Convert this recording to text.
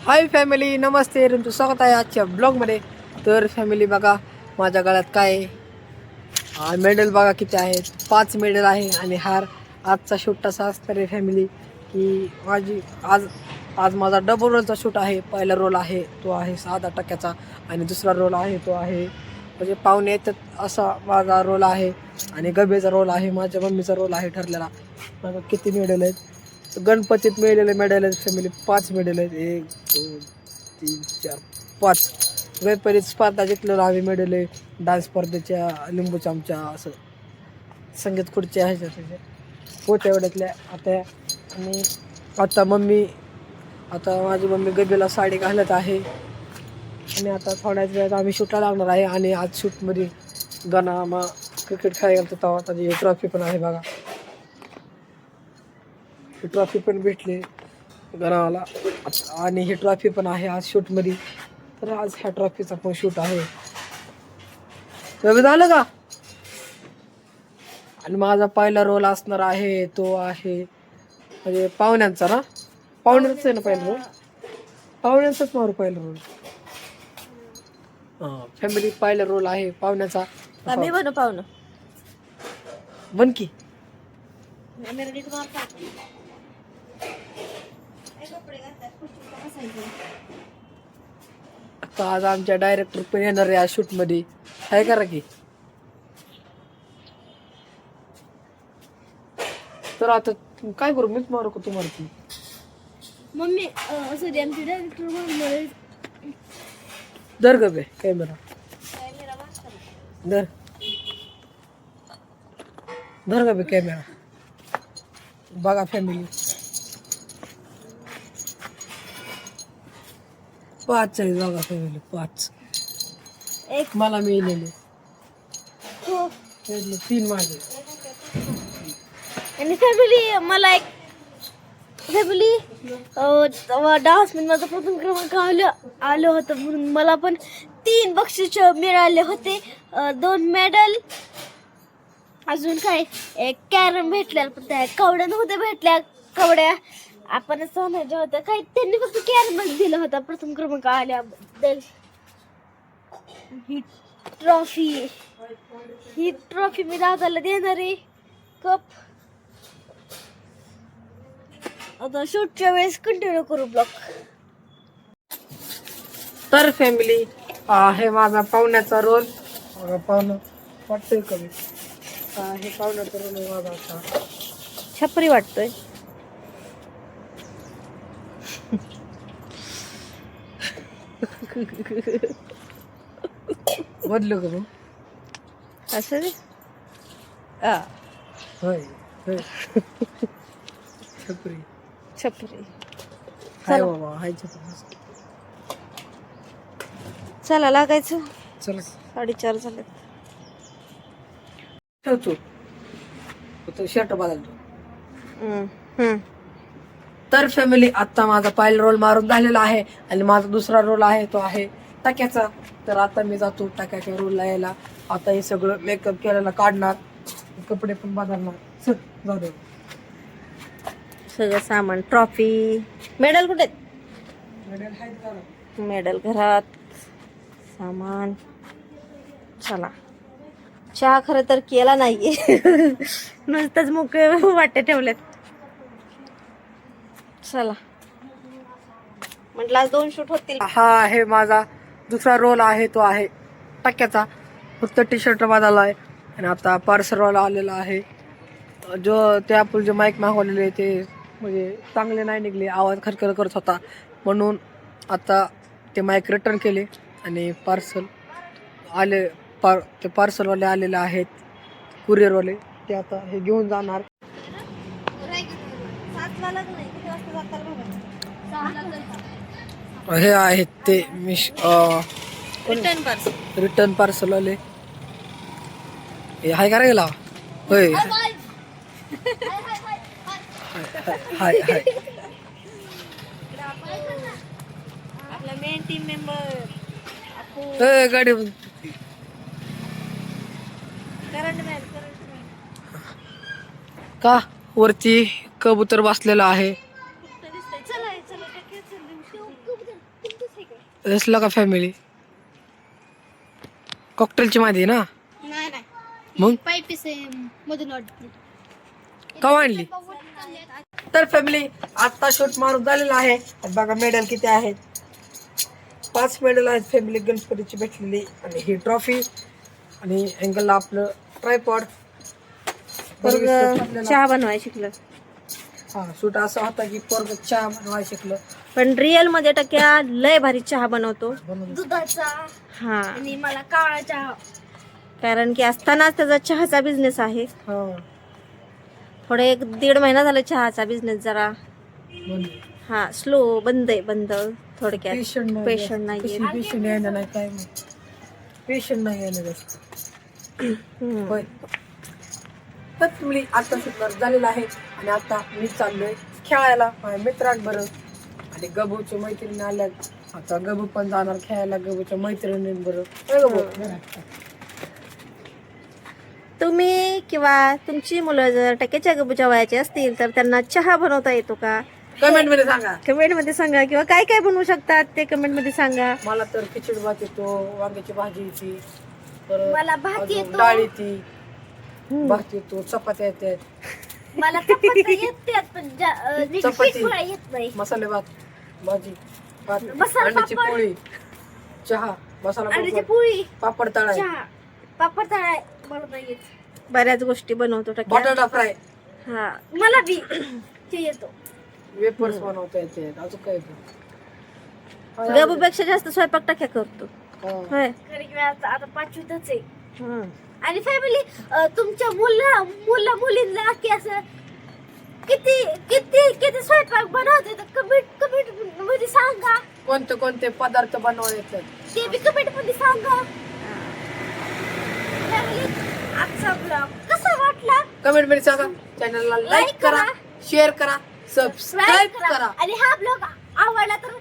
Hi family, नमस्ते. तुमचं स्वागत आहे आजच्या ब्लॉगमध्ये. तर फॅमिली बघा, माझ्या गळ्यात काय आहे, मेडल बघा किती आहेत. 5 मेडल आहे आणि हार. आजचा शूट असा असणार आहे फॅमिली की आज माझा डबल रोलचा शूट आहे. पहिला रोल आहे तो आहे 6% आणि दुसरा रोल आहे तो आहे म्हणजे पाहुणे येतात असा माझा रोल आहे. आणि गबेचा रोल आहे, माझ्या मम्मीचा रोल आहे ठरलेला. बघा किती मेडल आहेत. गणपतीत मिळालेले मेडल आहेत फॅमिली, 5 मेडल आहेत. 1 2 3 4 5. गणपतीत स्पर्धा जिंकलेलो आम्ही मेडल आहे. डान्स स्पर्धेच्या, लिंबू चमचा, असं संगीत खुर्च्या ह्याच्या त्याच्या होत्या एवढ्यातल्या आता. आणि आता माझी मम्मी गबीला साडी घालत आहे. आणि आता थोड्याच वेळात आम्ही शूटला लागणार आहे. आणि आज शूटमध्ये गणामा क्रिकेट खेळायला गेलो तेव्हा त्याची ट्रॉफी पण आहे बघा. ही ट्रॉफी पण भेटली गणाला आणि ही ट्रॉफी पण आहे आज शूटमध्ये. तर आज ह्या ट्रॉफीचा पण शूट आहे. झालं का? आणि माझा पहिला रोल असणार आहे तो आहे म्हणजे पाहुण्यांचा ना, पाहुण्यांचाच आहे ना पहिला रोल, पाहुण्यांचाच मारू पहिला रोल. फॅमिली पहिला रोल आहे पाहुण्याचा. आम्ही बनू पाहुणं बन की. आता आज आमच्या डायरेक्टर पण येणार आहे या शूट मध्ये. काय करा की. तर आता काय करू, मीच मारू का तुम्हाला की? मम्मी सॉरी आमची डायरेक्टर धर ग बे कॅमेरा, धर धर ग बे कॅमेरा. बघा फॅमिली, 5 आहे बघा फॅमिली, 5 एक मला मिळालेले, हो 3 माझे. आणि फॅमिली मला एक फॅमिली डान्स मध्ये माझा प्रथम क्रमांक आलं होतं म्हणून मला पण 3 बक्षीस मिळाले होते. 2 मेडल, अजून काय एक कॅरम भेटल्या, पण त्या कवड्या नव्हत्या भेटल्या. कवड्या आपणच आणायच्या होत्या, काही त्यांनी फक्त कॅरमच दिला होता प्रथम क्रमांक आल्याबद्दल. ही ट्रॉफी मी दादाला देणार आहे. कप आता शूटच्या वेळेस कंटिन्यू करू ब्लॉग. तर फॅमिली हे माझा पाहुण्याचा रोल. पाहुणं वाटतंय कमी. हे पाहुण्याचा रोल आहे माझा. आता छपरी वाटतोय. बदलू का मग? असं रे. होय होय. छपरी छपरी. हाय बाबा, हाय छपरी. चला लागायचं. चला 4:30 झालेत. ठेवतो तो शर्ट बदलतो. हम्म. तर फॅमिली आता माझा पहिला रोल मारून झालेला आहे आणि माझा दुसरा रोल आहे तो आहे टाक्याचा. तर आता मी जातो टाक्याच्या रोलला यायला. आता हे सगळं मेकअप केलेला काढणार, कपडे पण बदलणार. चल जाऊ दे. सगळं सामान, ट्रॉफी, मेडल कुठे? मेडल घरात, सामान. चला, चहा खरं तर केला नाहीये. नुसतंच मोकळे वाटे ठेवलेत. चला म्हटलं आज 2 शूट होतील. हा आहे माझा दुसरा रोल आहे तो आहे टाक्याचा. फक्त टी शर्ट बदलला आहे. आणि आता पार्सल रोल आलेला आहे. जो ते आपण जे माईक मागवलेले ते म्हणजे चांगले नाही निघले, आवाज खरखर करत होता, म्हणून आता ते माईक रिटर्न केले आणि पार्सल आले. ते पार्सलवाले आलेले आहेत, कुरिअरवाले. ते आता हे घेऊन जाणार. हे आहेत ते रिटर्न पार्सलवाले. हे हाय करा गेला. होय हाय हाय. आपला मेन टीम मेंबर गाडी का वरती कबूतर बसलेला आहे. चला रसला का फॅमिली कॉकटेलची मादी ना नाही नाही मग पाईप मधून वाटते कवा आणली तर फॅमिली आता शूट मारून झालेला आहे आणि बघा मेडल किती आहेत 5 मेडल आहेत फॅमिली गणपतीची भेटलेली आणि ही ट्रॉफी आणि अँगलला आपलं ट्रायपॉड चहा बनवायला शिकलं हा शूट असा होता की पोरग चहा बनवायला शिकलं पण रिअल मध्ये टक्या लय भारी चहा बनवतो दुधाचा हा आणि मला काळा चहा कारण की असतानाच त्याचा चहाचा बिझनेस आहे हा थोडे 1-1.5 महिना झाला चहाचा बिझनेस जरा बोल. हा स्लो बंद आहे बंद थोडक्यात पेशंट पेशंट नाहीये पेशंट यायला नाही काय पेशंट नाही यायला जास्त होय तर तुम्ही आता सुद्धा झालेला आहे आणि आता मी चाललोय खेळायला माझ्या मित्रांबरोबर आणि गबूच्या मैत्रिणी आल्यात आता गबू पण जाणार खेळायला गबूच्या मैत्रिणींबरोबर तुम्ही किंवा तुमची मुलं जर टक्क्याच्या गबूच्या वयाची असतील तर त्यांना चहा बनवता येतो का कमेंट मध्ये सांगा कमेंट मध्ये सांगा किंवा काय काय बनवू शकतात ते कमेंट मध्ये सांगा मला तर खिचडी भात येतो वांग्याची भाजी येते परत मला भात अजून येतो. डाळ येते भात येतो चपात्या येतात मला चपात्या येतात पण चपाती. पोळ्या येत नाही मसाले भात भाजी भात मसाला अंड्याची पापड. पोळी चहा मसाला अंड्याची पापड, पोळी पापड तळाय चहा पापड तळाय मला नाही येत बऱ्याच गोष्टी बनवतो टक्क्या बटाटा फ्राय हा मला बी ते येतो वेपर्स बनवता येते अजून काय येतं? गबूपेक्षा जास्त स्वयंपाक टाक्या करतो हा. होय कारण की आता 5वीतच आहे हम्म. आणि फॅमिली तुमच्या मुलींना की असं किती किती किती स्वयंपाक बनवते तर कमेंट मध्ये सांगा कोणते कोणते पदार्थ बनवायचे येतात ते बी कमेंट मध्ये सांगा फॅमिली आजचा ब्लॉग कसा वाटला कमेंट मध्ये सांगा चॅनलला लाईक करा शेअर करा सबस्क्राईब करा आणि हा ब्लॉग आवडला तर